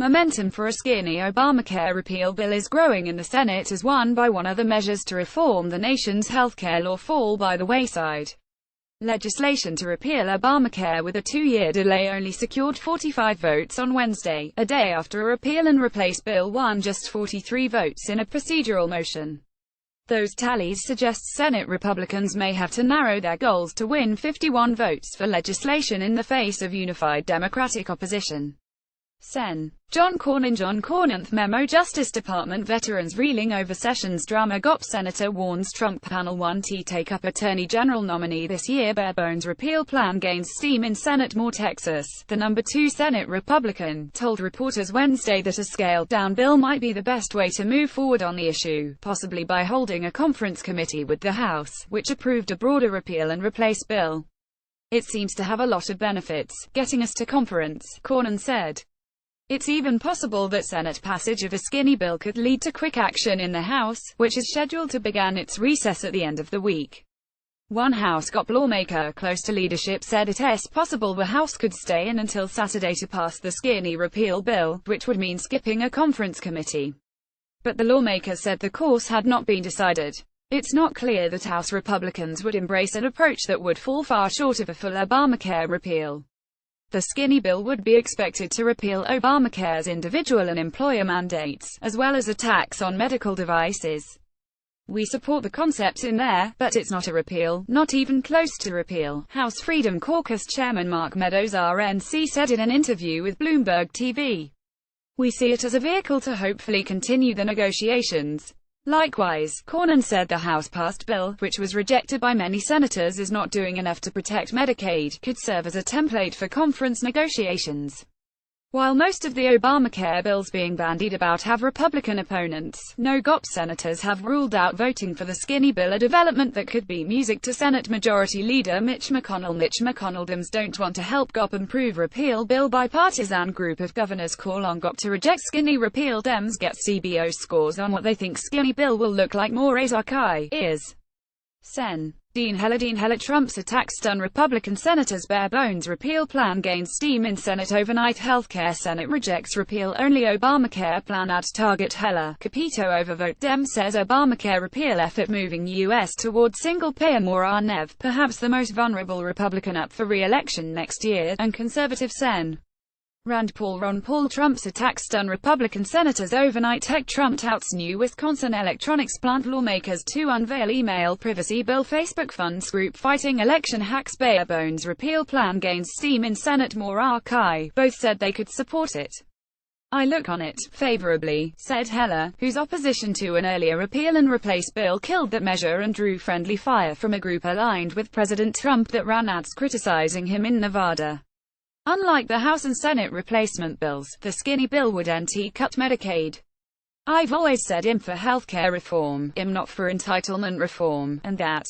Momentum for a skinny Obamacare repeal bill is growing in the Senate as one by one other measures to reform the nation's healthcare law fall by the wayside. Legislation to repeal Obamacare with a two-year delay only secured 45 votes on Wednesday, a day after a repeal and replace bill won just 43 votes in a procedural motion. Those tallies suggest Senate Republicans may have to narrow their goals to win 51 votes for legislation in the face of unified Democratic opposition. Sen. John Cornynth memo. Justice Department veterans reeling over Sessions drama. GOP Senator warns Trump panel won't take up Attorney General nominee this year. Barebones repeal plan gains steam in Senate. More Texas. The number 2 Senate Republican told reporters Wednesday that a scaled-down bill might be the best way to move forward on the issue, possibly by holding a conference committee with the House, which approved a broader repeal and replace bill. It seems to have a lot of benefits, getting us to conference, Cornyn said. It's even possible that Senate passage of a skinny bill could lead to quick action in the House, which is scheduled to begin its recess at the end of the week. One House GOP lawmaker close to leadership said it is possible the House could stay in until Saturday to pass the skinny repeal bill, which would mean skipping a conference committee. But the lawmaker said the course had not been decided. It's not clear that House Republicans would embrace an approach that would fall far short of a full Obamacare repeal. The skinny bill would be expected to repeal Obamacare's individual and employer mandates, as well as a tax on medical devices. We support the concepts in there, but it's not a repeal, not even close to repeal, House Freedom Caucus Chairman Mark Meadows RNC said in an interview with Bloomberg TV. We see it as a vehicle to hopefully continue the negotiations. Likewise, Cornyn said the House-passed bill, which was rejected by many senators as not doing enough to protect Medicaid, could serve as a template for conference negotiations. While most of the Obamacare bills being bandied about have Republican opponents, no GOP senators have ruled out voting for the skinny bill, a development that could be music to Senate Majority Leader Mitch McConnell. Dems don't want to help GOP improve repeal bill. Bipartisan group of governors call on GOP to reject skinny repeal. Dems get CBO scores on what they think skinny bill will look like. More Azarkai is. Sen. Dean Heller. Trump's attack stun Republican senators. Bare bones repeal plan gains steam in Senate overnight. Healthcare Senate rejects repeal-only Obamacare plan at target. Heller. Capito overvote. Dem says Obamacare repeal effort moving U.S. toward single-payer. More Nev, perhaps the most vulnerable Republican up for re-election next year, and conservative Sen. Rand Paul. Ron Paul. Trump's attack stun Republican senators overnight. Tech Trump touts new Wisconsin electronics plant. Lawmakers to unveil email privacy bill. Facebook funds group fighting election hacks. Bare bones repeal plan gains steam in Senate. More Arkai. Both said they could support it. I look on it favorably, said Heller, whose opposition to an earlier repeal and replace bill killed that measure and drew friendly fire from a group aligned with President Trump that ran ads criticizing him in Nevada. Unlike the House and Senate replacement bills, the skinny bill would cut Medicaid. I've always said I'm for healthcare reform, I'm not for entitlement reform, and that